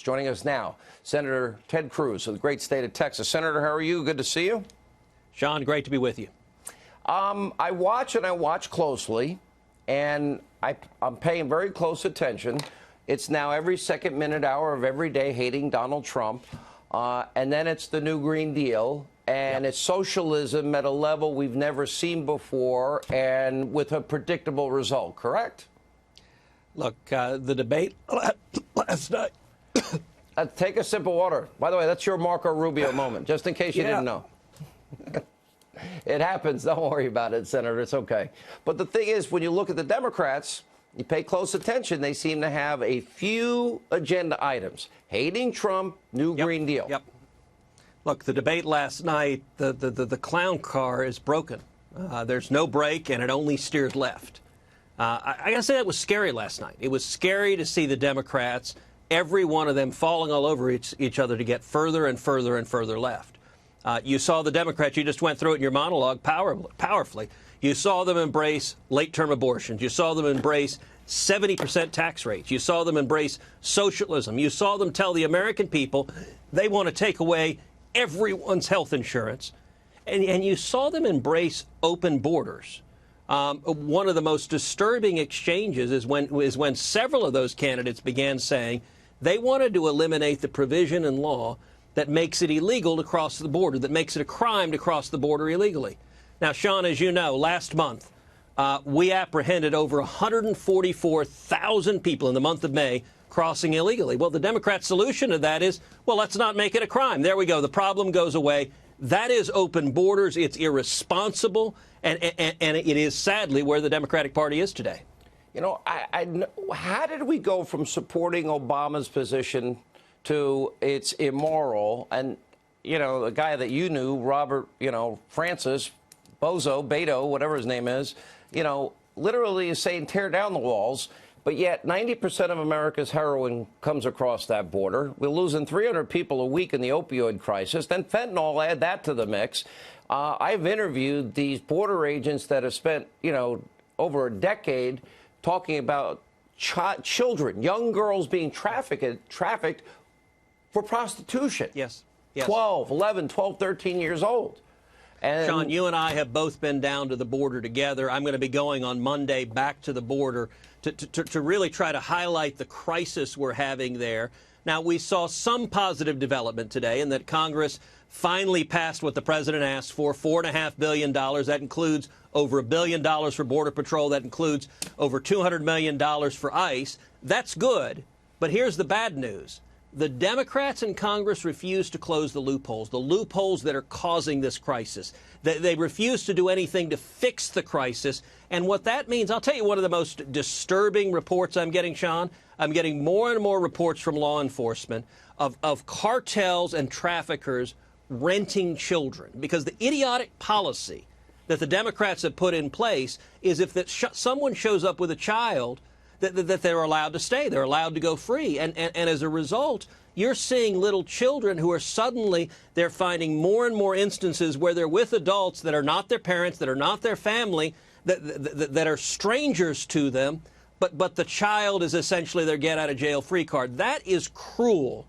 Joining us now, Senator Ted Cruz of the great state of Texas. Senator, how are you? Good to see you. Sean, great to be with you. I watch closely, and I'm paying very close attention. It's now every second, minute, hour of every day hating Donald Trump, and then it's the new Green Deal, and It's socialism at a level we've never seen before, and with a predictable result, correct? Look, the debate last night. Take a sip of water. By the way, that's your Marco Rubio moment, just in case you didn't know. It happens. Don't worry about it, Senator. It's okay. But the thing is, when you look at the Democrats, you pay close attention, they seem to have a few agenda items. Hating Trump, new Green Deal. Yep. Look, the debate last night, the clown car is broken. There's no brake, and it only steered left. I got to say, that was scary last night. It was scary to see the Democrats, every one of them falling all over each other to get further and further and further left. You saw the Democrats, you just went through it in your monologue powerfully. You saw them embrace late-term abortions. You saw them embrace 70% tax rates. You saw them embrace socialism. You saw them tell the American people they want to take away everyone's health insurance. And you saw them embrace open borders. One of the most disturbing exchanges is when several of those candidates began saying they wanted to eliminate the provision in law that makes it illegal to cross the border, that makes it a crime to cross the border illegally. Now, Sean, as you know, last month, we apprehended over 144,000 people in the month of May crossing illegally. Well, the Democrat solution to that is, well, let's not make it a crime. There we go. The problem goes away. That is open borders. It's irresponsible. And it is sadly where the Democratic Party is today. You know, how did we go from supporting Obama's position to it's immoral? And, you know, the guy that you knew, Robert, Francis, Beto, whatever his name is, literally is saying tear down the walls. But yet 90% of America's heroin comes across that border. We're losing 300 people a week in the opioid crisis. Then fentanyl, add that to the mix. I've interviewed these border agents that have spent, over a decade talking about children, young girls being trafficked for prostitution. Yes. 11, 12, 13 years old. And Sean, you and I have both been down to the border together. I'm going to be going on Monday back to the border to really try to highlight the crisis we're having there. Now, we saw some positive development today in that Congress finally passed what the president asked for, $4.5 billion. That includes over $1 billion for Border Patrol. That includes over $200 million for ICE. That's good. But here's the bad news. The Democrats in Congress refuse to close the loopholes that are causing this crisis. They refuse to do anything to fix the crisis. And what that means, I'll tell you one of the most disturbing reports I'm getting, Sean. I'm getting more and more reports from law enforcement of cartels and traffickers renting children, because the idiotic policy that the Democrats have put in place is if someone shows up with a child, that they're allowed to stay. They're allowed to go free. And as a result, you're seeing little children who are they're finding more and more instances where they're with adults that are not their parents, that are not their family, that are strangers to them, but the child is essentially their get-out-of-jail-free card. That is cruel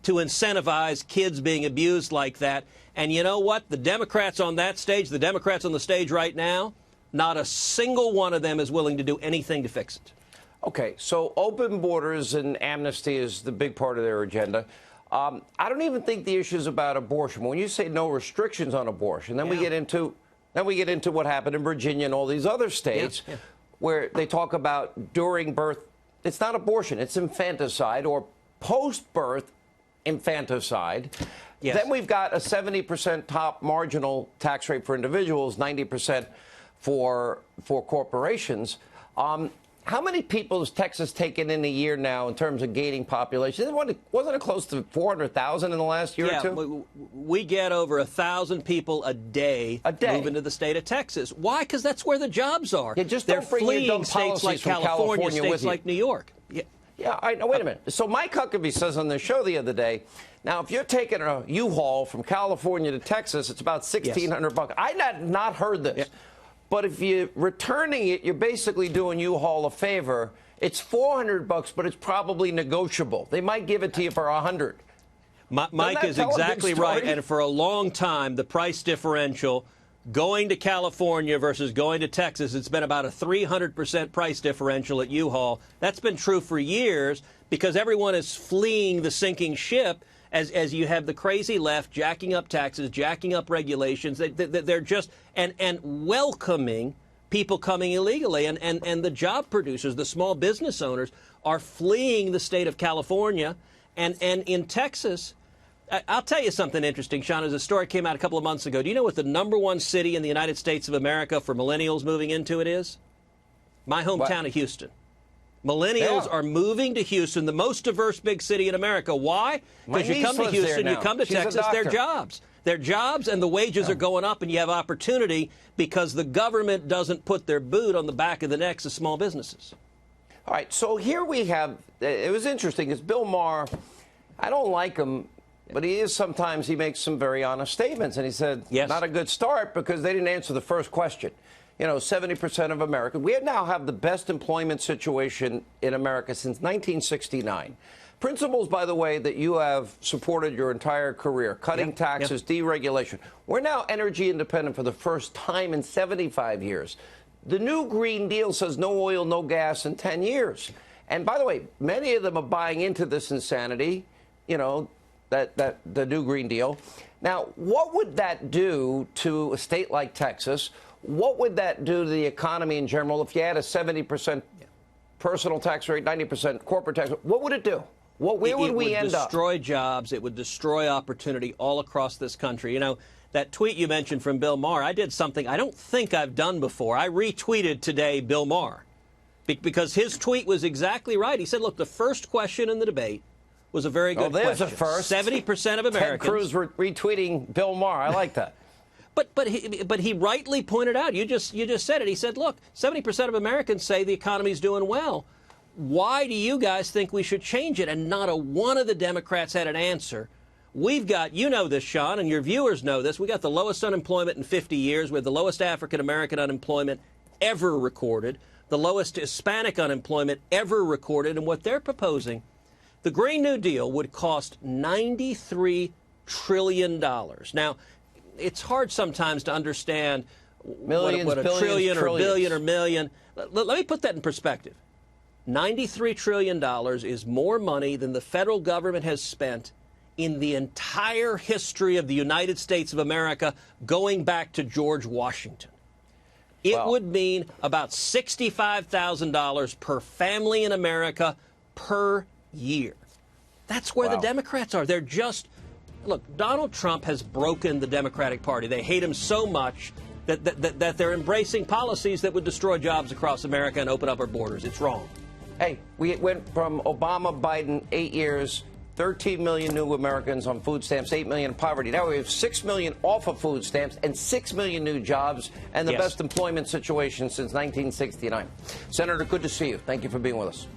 to incentivize kids being abused like that. And you know what? The Democrats on that stage, the Democrats on the stage right now, not a single one of them is willing to do anything to fix it. Okay, so open borders and amnesty is the big part of their agenda. I don't even think the issue is about abortion. When you say no restrictions on abortion, then we get into what happened in Virginia and all these other states where they talk about during birth. It's not abortion, it's infanticide or post-birth infanticide. Yes. Then we've got a 70% top marginal tax rate for individuals, 90% for corporations. How many people has Texas taken in a year now in terms of gaining population? Wasn't it close to 400,000 in the last year or two? We get over 1,000 people a day moving to the state of Texas. Why? Because that's where the jobs are. Yeah, just they're don't bring fleeing your dumb states like policies from California, with states you. like New York. Yeah, I know. Wait a minute. So Mike Huckabee says on the show the other day, now, if you're taking a U-Haul from California to Texas, it's about $1,600. I had not heard this. Yeah. But if you're returning it, you're basically doing U-Haul a favor, It's $400, but it's probably negotiable. They might give it to you for $100. Mike is exactly right. And for a long time, the price differential going to California versus going to Texas, it's been about a 300% price differential at U-Haul. That's been true for years because everyone is fleeing the sinking ship as you have the crazy left jacking up taxes, jacking up regulations. They're just and welcoming people coming illegally. And the job producers, the small business owners, are fleeing the state of California. And in Texas, I'll tell you something interesting, Sean. As a story came out a couple of months ago, do you know what the #1 city in the United States of America for millennials moving into it is? My hometown of Houston. Millennials are moving to Houston, the most diverse big city in America. Why? Because you come to Houston, you come to Texas, they're jobs. They're jobs, and the wages are going up, and you have opportunity because the government doesn't put their boot on the back of the necks of small businesses. All right, so here we have, it was interesting, because Bill Maher, I don't like him, but sometimes he makes some very honest statements. And he said, not a good start because they didn't answer the first question. You know, 70% of Americans. We now have the best employment situation in America since 1969. Principles, by the way, that you have supported your entire career, cutting taxes, deregulation. We're now energy independent for the first time in 75 years. The new Green Deal says no oil, no gas in 10 years. And by the way, many of them are buying into this insanity, you know, the new Green Deal. Now, what would that do to a state like Texas? What would that do to the economy in general if you had a 70% personal tax rate, 90% corporate tax rate? What would it do? Where would we end up? It would destroy jobs. It would destroy opportunity all across this country. You know, that tweet you mentioned from Bill Maher, I did something I don't think I've done before. I retweeted today Bill Maher because his tweet was exactly right. He said, look, the first question in the debate was a very good question. There's a first. 70% of Americans. Ted Cruz retweeting Bill Maher. I like that. But he rightly pointed out, you just said it. He said, look, 70% of Americans say the economy's doing well. Why do you guys think we should change it? And not a one of the Democrats had an answer. We've got, you know this, Sean, and your viewers know this, we got the lowest unemployment in 50 years. We have the lowest African-American unemployment ever recorded, the lowest Hispanic unemployment ever recorded. And what they're proposing, the Green New Deal would cost $93 trillion. Now, it's hard sometimes to understand what a trillion or billion or million. Let me put that in perspective. $93 trillion is more money than the federal government has spent in the entire history of the United States of America going back to George Washington. It would mean about $65,000 per family in America per year. That's where the Democrats are. They're just... Look, Donald Trump has broken the Democratic Party. They hate him so much that they're embracing policies that would destroy jobs across America and open up our borders. It's wrong. Hey, we went from Obama, Biden, 8 years, 13 million new Americans on food stamps, 8 million in poverty. Now we have 6 million off of food stamps and 6 million new jobs and the best employment situation since 1969. Senator, good to see you. Thank you for being with us.